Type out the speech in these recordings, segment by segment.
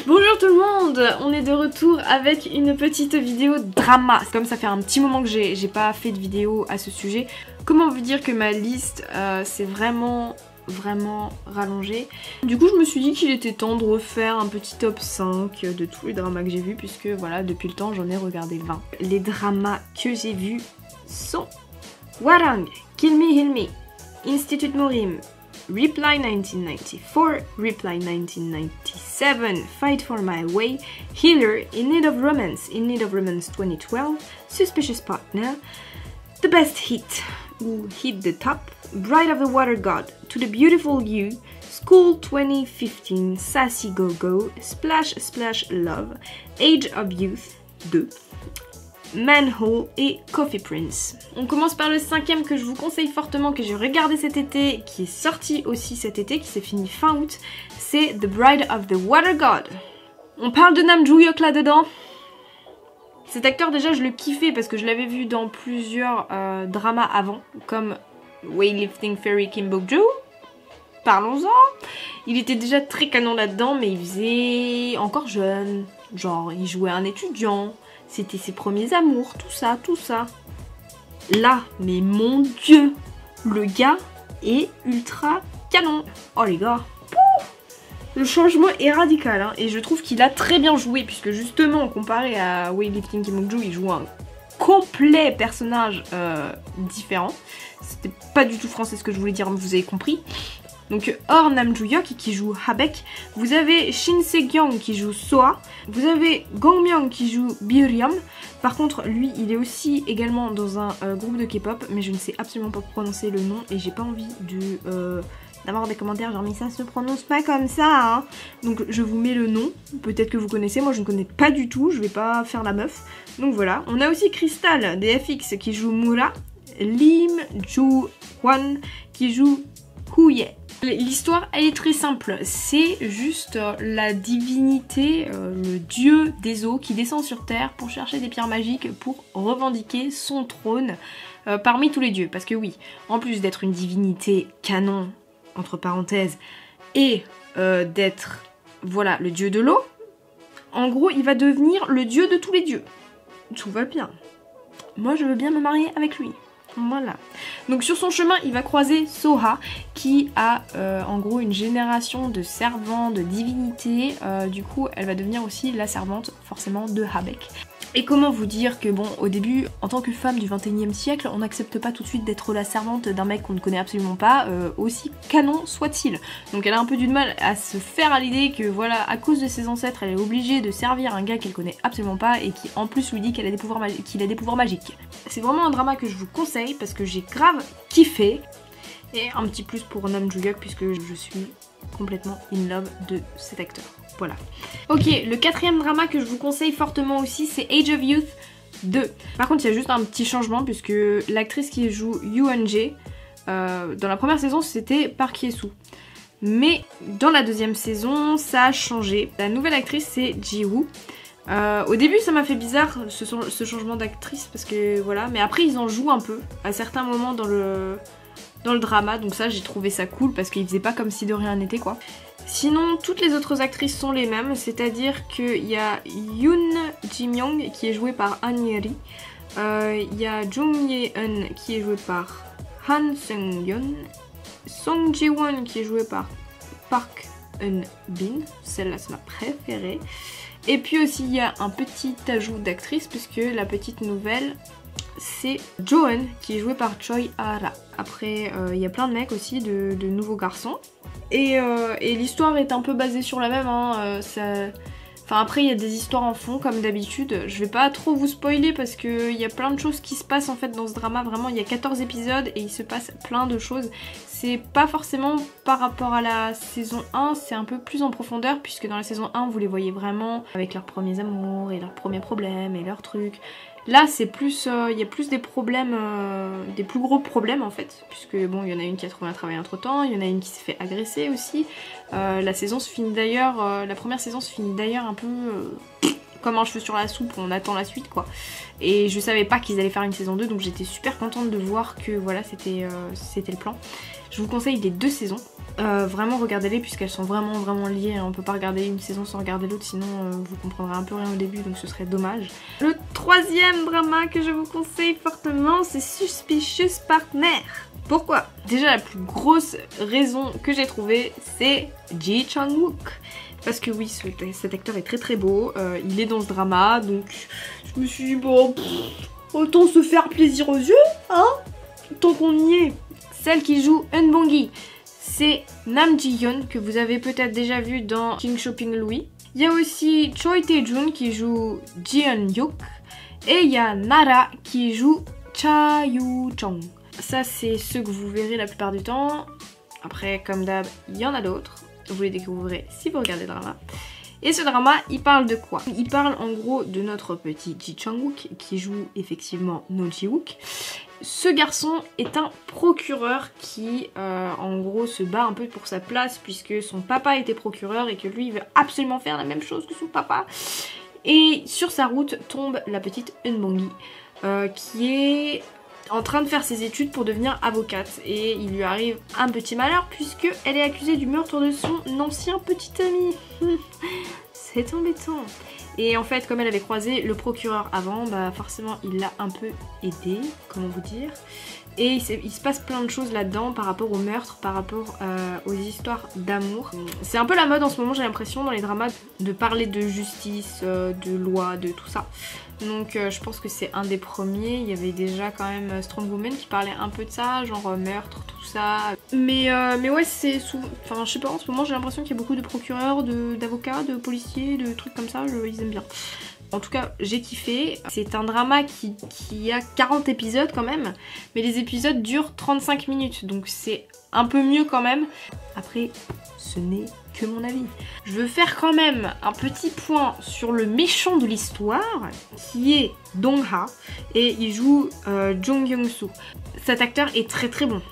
Bonjour tout le monde, on est de retour avec une petite vidéo drama. Comme ça fait un petit moment que j'ai pas fait de vidéo à ce sujet, comment vous dire que ma liste c'est vraiment rallongée. Du coup je me suis dit qu'il était temps de refaire un petit top 5 de tous les dramas que j'ai vus, puisque voilà, depuis le temps j'en ai regardé 20. Les dramas que j'ai vus sont Hwarang, Kill Me Heal Me, Institut Morim, Reply 1994, Reply 1997, Fight for My Way, Healer, In Need of Romance 2012, Suspicious Partner, The Best Hit, ou Hit the Top, Bride of the Water God, To the Beautiful You, School 2015, Sassy Go Go, Splash Splash Love, Age of Youth 2, Manhole et Coffee Prince. On commence par le cinquième que je vous conseille fortement, que j'ai regardé cet été, qui est sorti aussi cet été, qui s'est fini fin août, c'est The Bride of the Water God. On parle de Nam Joo-hyuk là-dedans. Cet acteur déjà je le kiffais parce que je l'avais vu dans plusieurs dramas avant, comme Weightlifting Fairy Kim Bok-joo. Parlons-en. Il était déjà très canon là-dedans, mais il faisait encore jeune. Genre il jouait un étudiant. C'était ses premiers amours, tout ça, tout ça. Là, mais mon dieu, le gars est ultra canon. Oh les gars, le changement est radical, hein, et je trouve qu'il a très bien joué, puisque justement, comparé à Weightlifting Kim Bok-joo, il joue un complet personnage différent. C'était pas du tout français ce que je voulais dire, mais vous avez compris. Donc hors Nam Joo-hyuk qui joue Habek, vous avez Shin Se-kyung qui joue Soa, vous avez Gong Myung qui joue Byriam. Par contre lui il est aussi également dans un groupe de K-pop, mais je ne sais absolument pas prononcer le nom et j'ai pas envie d'avoir des commentaires genre mais ça se prononce pas comme ça hein. Donc je vous mets le nom, peut-être que vous connaissez, moi je ne connais pas du tout, je vais pas faire la meuf. Donc voilà, on a aussi Crystal des FX qui joue Mura, Lim Joo-hwan qui joue Hoo-ye. L'histoire elle est très simple, c'est juste la divinité, le dieu des eaux qui descend sur terre pour chercher des pierres magiques pour revendiquer son trône parmi tous les dieux. Parce que oui, en plus d'être une divinité canon, entre parenthèses, et d'être, voilà, le dieu de l'eau, en gros il va devenir le dieu de tous les dieux. Tout va bien. Moi je veux bien me marier avec lui. Voilà. Donc sur son chemin, il va croiser Soha qui a en gros une génération de servants, de divinités. Du coup, elle va devenir aussi la servante forcément de Habek. Et comment vous dire que bon, au début, en tant que femme du 21e siècle, on n'accepte pas tout de suite d'être la servante d'un mec qu'on ne connaît absolument pas, aussi canon soit-il. Donc elle a un peu du mal à se faire à l'idée que voilà, à cause de ses ancêtres, elle est obligée de servir un gars qu'elle connaît absolument pas et qui en plus lui dit qu'il a des pouvoirs magiques. C'est vraiment un drama que je vous conseille parce que j'ai grave kiffé. Et un petit plus pour Nam Joo-hyuk puisque je suis complètement in love de cet acteur. Voilà. Ok, le quatrième drama que je vous conseille fortement aussi, c'est Age of Youth 2. Par contre, il y a juste un petit changement puisque l'actrice qui joue Yoo-eun-jae, dans la première saison, c'était Park Hye-soo. Mais dans la deuxième saison, ça a changé. La nouvelle actrice, c'est Ji-woo. Au début, ça m'a fait bizarre ce changement d'actrice parce que voilà. Mais après, ils en jouent un peu à certains moments dans le drama. Donc ça, j'ai trouvé ça cool parce qu'ils faisaient pas comme si de rien n'était quoi. Sinon, toutes les autres actrices sont les mêmes, c'est-à-dire qu'il y a Yoon Ji-myung qui est jouée par Han Ye-ri, il y a Jung Ye-eun qui est jouée par Han Seung-yeon, Song Ji-won qui est jouée par Park Eun-bin, celle-là c'est ma préférée, et puis aussi il y a un petit ajout d'actrice puisque la petite nouvelle c'est Jo-eun qui est joué par Choi Ha-ra. Après il y a plein de mecs aussi, de nouveaux garçons. Et l'histoire est un peu basée sur la même, hein, Enfin après il y a des histoires en fond comme d'habitude. Je vais pas trop vous spoiler parce qu'il y a plein de choses qui se passent en fait dans ce drama. Vraiment il y a 14 épisodes et il se passe plein de choses. C'est pas forcément par rapport à la saison 1, c'est un peu plus en profondeur puisque dans la saison 1 vous les voyez vraiment avec leurs premiers amours et leurs premiers problèmes et leurs trucs. Là c'est plus, il y a plus des problèmes, des plus gros problèmes en fait, puisque bon il y en a une qui a trouvé un travail entre temps, il y en a une qui s'est fait agresser aussi. La saison se finit d'ailleurs, la première saison se finit d'ailleurs un peu comme un cheveu sur la soupe, on attend la suite quoi. Et je savais pas qu'ils allaient faire une saison 2, donc j'étais super contente de voir que voilà, c'était le plan. Je vous conseille les 2 saisons. Vraiment regardez-les puisqu'elles sont vraiment liées. On peut pas regarder une saison sans regarder l'autre, sinon vous comprendrez un peu rien au début, donc ce serait dommage. Le 3e drama que je vous conseille fortement, c'est Suspicious Partner. Pourquoi? Déjà la plus grosse raison que j'ai trouvée, c'est Ji Chang-wook. Parce que oui, cet acteur est très beau, il est dans ce drama, donc je me suis dit bon, autant se faire plaisir aux yeux, hein, tant qu'on y est. Celle qui joue Eun-bong-gi, c'est Nam Ji-hyun, que vous avez peut-être déjà vu dans King Shopping Louis. Il y a aussi Choi Tae-jun qui joue Ji-eun-hyuk, et il y a Nara qui joue Cha Yu-chong. Ça c'est ceux que vous verrez la plupart du temps. Après, comme d'hab, il y en a d'autres. Vous les découvrirez si vous regardez le drama. Et ce drama, il parle de quoi? Il parle en gros de notre petit Ji Chang-wook qui joue effectivement No Ji-wook. Ce garçon est un procureur qui en gros se bat un peu pour sa place puisque son papa était procureur et que lui il veut absolument faire la même chose que son papa. Et sur sa route tombe la petite Eun-bong-gi qui est en train de faire ses études pour devenir avocate et il lui arrive un petit malheur puisque elle est accusée du meurtre de son ancien petit ami. C'est embêtant. Et en fait, comme elle avait croisé le procureur avant, bah forcément il l'a un peu aidé, comment vous dire. Et il se passe plein de choses là-dedans par rapport au meurtre, par rapport aux histoires d'amour. C'est un peu la mode en ce moment, j'ai l'impression, dans les dramas, de parler de justice, de loi, de tout ça. Donc je pense que c'est un des premiers. Il y avait déjà quand même Strong Woman qui parlait un peu de ça, genre meurtre, tout ça. Mais ouais, c'est souvent... Enfin, je sais pas, en ce moment j'ai l'impression qu'il y a beaucoup de procureurs, d'avocats, de policiers, de trucs comme ça, ils aiment bien. En tout cas, j'ai kiffé. C'est un drama qui a 40 épisodes quand même, mais les épisodes durent 35 minutes, donc c'est un peu mieux quand même. Après, ce n'est que mon avis. Je veux faire quand même un petit point sur le méchant de l'histoire, qui est Dong-ha, et il joue Jong Young-soo. Cet acteur est très bon.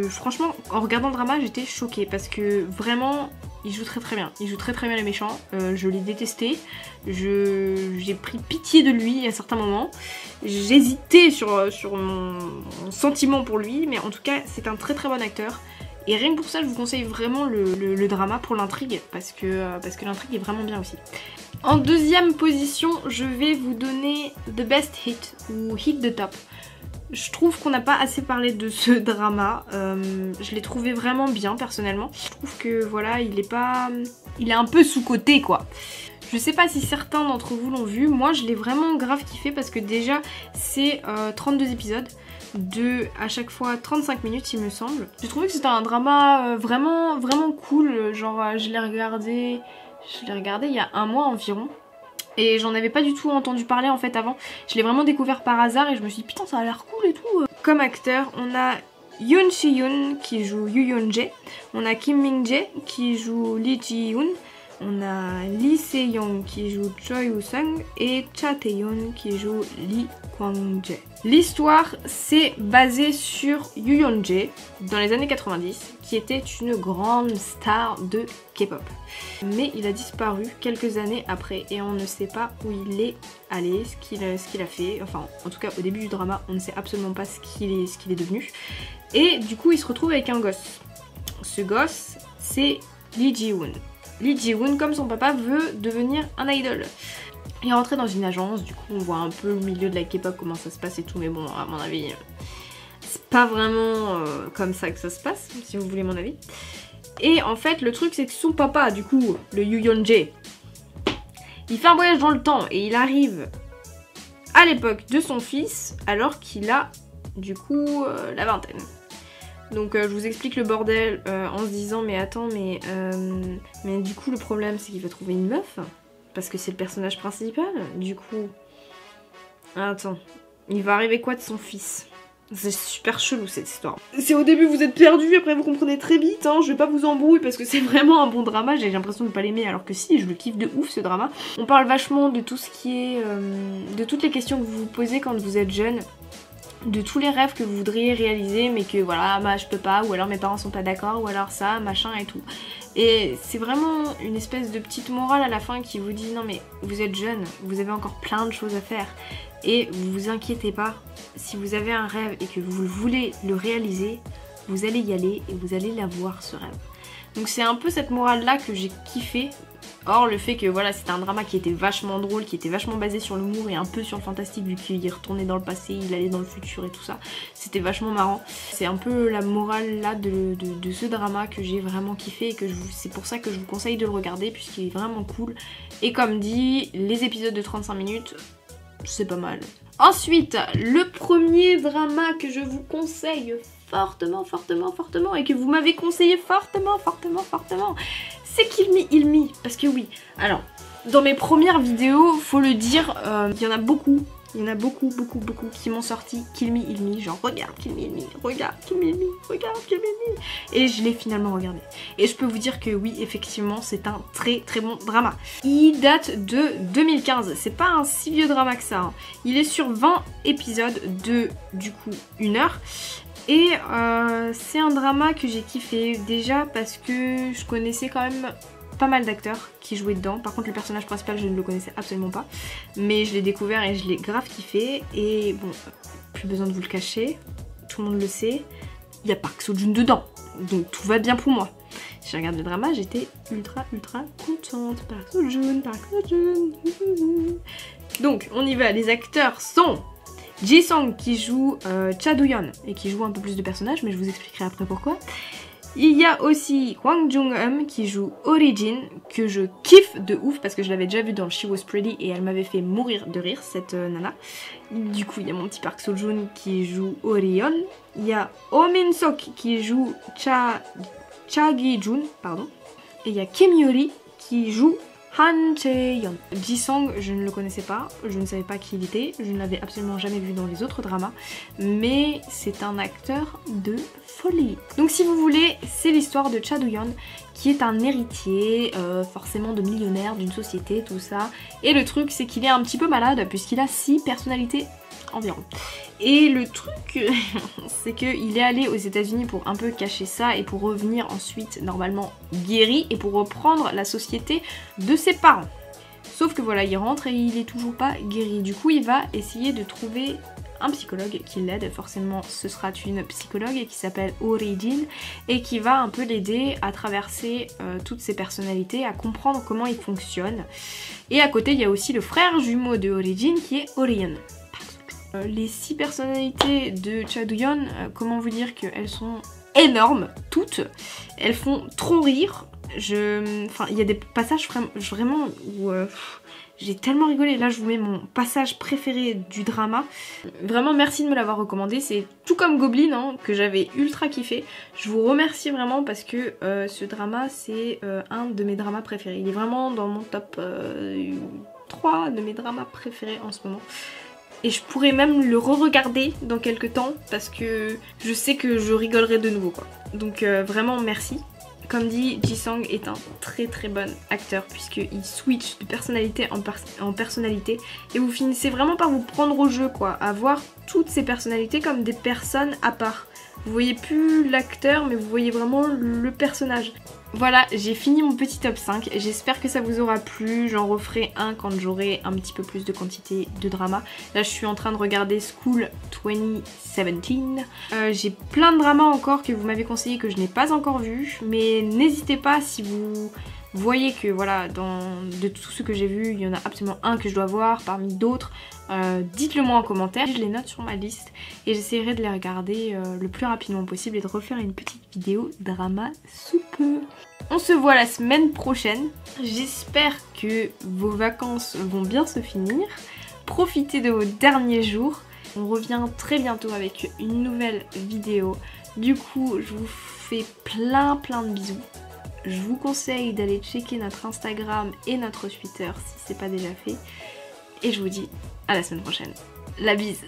Franchement, en regardant le drama, j'étais choquée, parce que vraiment... Il joue très bien, il joue très bien les méchants, je l'ai détesté, j'ai pris pitié de lui à certains moments, j'hésitais sur mon sentiment pour lui, mais en tout cas c'est un très bon acteur. Et rien que pour ça je vous conseille vraiment le drama pour l'intrigue, parce que l'intrigue est vraiment bien aussi. En 2e position, je vais vous donner The Best Hit, ou Hit the Top. Je trouve qu'on n'a pas assez parlé de ce drama, je l'ai trouvé vraiment bien personnellement. Je trouve que voilà, il est un peu sous-coté quoi. Je sais pas si certains d'entre vous l'ont vu, moi je l'ai vraiment grave kiffé parce que déjà c'est 32 épisodes de à chaque fois 35 minutes il me semble. J'ai trouvé que c'était un drama vraiment cool, genre je l'ai regardé il y a un mois environ. Et j'en avais pas du tout entendu parler en fait avant. Je l'ai vraiment découvert par hasard et je me suis dit putain ça a l'air cool et tout. Comme acteur, on a Yoon Si-yoon qui joue Yoo Yeon-jae. On a Kim Min-jae qui joue Lee Ji-hoon. On a Lee Se-young qui joue Choi Woo-sung et Cha Tae-yeon qui joue Lee Kwang-jae. L'histoire c'est basé sur Yoo Yeon-jae dans les années 90 qui était une grande star de K-pop. Mais il a disparu quelques années après et on ne sait pas où il est allé, ce qu'il a fait. Enfin en tout cas au début du drama on ne sait absolument pas ce qu'il est devenu. Et du coup il se retrouve avec un gosse. Ce gosse c'est Lee Ji-hoon. Lee Ji-hoon, comme son papa, veut devenir un idol. Il est rentré dans une agence, du coup on voit un peu le milieu de la K-pop, comment ça se passe et tout, mais bon, à mon avis, c'est pas vraiment comme ça que ça se passe, si vous voulez mon avis. Et en fait, le truc c'est que son papa, du coup, le Yoo Yeon-jae, il fait un voyage dans le temps et il arrive à l'époque de son fils, alors qu'il a, du coup, la vingtaine. Donc je vous explique le bordel en se disant mais attends mais du coup le problème c'est qu'il va trouver une meuf parce que c'est le personnage principal. Du coup attends, il va arriver quoi de son fils? C'est super chelou cette histoire. C'est au début vous êtes perdu, après vous comprenez très vite, hein. Je vais pas vous embrouiller parce que c'est vraiment un bon drama. J'ai l'impression de pas l'aimer alors que si, je le kiffe de ouf ce drama. On parle vachement de tout ce qui est de toutes les questions que vous vous posez quand vous êtes jeune, de tous les rêves que vous voudriez réaliser mais que voilà, bah je peux pas, ou alors mes parents sont pas d'accord, ou alors ça, machin et tout. Et c'est vraiment une espèce de petite morale à la fin qui vous dit non mais vous êtes jeune, vous avez encore plein de choses à faire et vous vous inquiétez pas, si vous avez un rêve et que vous voulez le réaliser, vous allez y aller et vous allez l'avoir ce rêve. Donc c'est un peu cette morale là que j'ai kiffé. Or le fait que voilà c'était un drama qui était vachement drôle, qui était vachement basé sur l'humour et un peu sur le fantastique vu qu'il retournait dans le passé, il allait dans le futur et tout ça, c'était vachement marrant. C'est un peu la morale là de ce drama que j'ai vraiment kiffé et que c'est pour ça que je vous conseille de le regarder puisqu'il est vraiment cool. Et comme dit, les épisodes de 35 minutes, c'est pas mal. Ensuite, le premier drama que je vous conseille fortement et que vous m'avez conseillé fortement, c'est Kill Me Heal Me. Parce que oui, alors, dans mes premières vidéos, faut le dire, il y en a beaucoup qui m'ont sorti Kill Me Heal Me, genre regarde Kill Me Heal Me, regarde Kill Me Heal Me, regarde Kill Me Heal Me. Et je l'ai finalement regardé. Et je peux vous dire que oui, effectivement, c'est un très bon drama. Il date de 2015, c'est pas un si vieux drama que ça. Hein. Il est sur 20 épisodes de, du coup, 1 heure. Et c'est un drama que j'ai kiffé déjà parce que je connaissais quand même pas mal d'acteurs qui jouaient dedans. Par contre le personnage principal je ne le connaissais absolument pas. Mais je l'ai découvert et je l'ai grave kiffé. Et bon, plus besoin de vous le cacher, tout le monde le sait, il y a Park Seo Joon dedans. Donc tout va bien pour moi. J'ai regardé le drama, j'étais ultra contente. Park Seo Joon. Donc on y va, les acteurs sont Ji-sung qui joue Cha Do-yeon et qui joue un peu plus de personnages, mais je vous expliquerai après pourquoi. Il y a aussi Hwang Jung-eum qui joue Ori-jin, que je kiffe de ouf parce que je l'avais déjà vu dans She Was Pretty et elle m'avait fait mourir de rire cette nana. Du coup il y a mon petit Park Seo Joon qui joue Ori-yeon. Il y a Oh Min-sok qui joue Cha Gi-jun, pardon. Et il y a Kim Yori qui joue Han Chae-yeon. Ji-sung, je ne le connaissais pas, je ne savais pas qui il était, je ne l'avais absolument jamais vu dans les autres dramas, mais c'est un acteur de folie. Donc si vous voulez, c'est l'histoire de Cha Do-yeon, qui est un héritier, forcément de millionnaire d'une société, tout ça. Et le truc, c'est qu'il est un petit peu malade, puisqu'il a 6 personnalités environ. Et le truc, c'est qu'il est allé aux États-Unis pour un peu cacher ça et pour revenir ensuite normalement guéri et pour reprendre la société de ses parents. Sauf que voilà, il rentre et il est toujours pas guéri. Du coup, il va essayer de trouver un psychologue qui l'aide. Forcément, ce sera une psychologue qui s'appelle Ori-jin et qui va un peu l'aider à traverser toutes ses personnalités, à comprendre comment il fonctionne. Et à côté, il y a aussi le frère jumeau de Ori-jin qui est Ori-yeon. Les 6 personnalités de Cha Do-yeon, comment vous dire qu'elles sont énormes, toutes. Elles font trop rire. Enfin, il y a des passages vraiment où j'ai tellement rigolé. Là, je vous mets mon passage préféré du drama. Vraiment, merci de me l'avoir recommandé. C'est tout comme Goblin, hein, que j'avais ultra kiffé. Je vous remercie vraiment parce que ce drama, c'est un de mes dramas préférés. Il est vraiment dans mon top 3 de mes dramas préférés en ce moment. Et je pourrais même le re-regarder dans quelques temps parce que je sais que je rigolerai de nouveau quoi. Donc vraiment merci. Comme dit, Ji-sung est un très bon acteur puisqu'il switch de personnalité en personnalité et vous finissez vraiment par vous prendre au jeu quoi, à voir toutes ces personnalités comme des personnes à part. Vous voyez plus l'acteur mais vous voyez vraiment le personnage. Voilà, j'ai fini mon petit top 5, j'espère que ça vous aura plu, j'en referai un quand j'aurai un petit peu plus de quantité de drama. Là je suis en train de regarder School 2017, j'ai plein de dramas encore que vous m'avez conseillé que je n'ai pas encore vu, mais n'hésitez pas si vous voyez que voilà, de tout ce que j'ai vu, il y en a absolument un que je dois voir parmi d'autres, dites-le moi en commentaire, je les note sur ma liste et j'essaierai de les regarder le plus rapidement possible et de refaire une petite vidéo drama sous peu. On se voit la semaine prochaine, j'espère que vos vacances vont bien se finir, profitez de vos derniers jours, on revient très bientôt avec une nouvelle vidéo, du coup je vous fais plein de bisous. Je vous conseille d'aller checker notre Instagram et notre Twitter si c'est pas déjà fait. Et je vous dis à la semaine prochaine. La bise!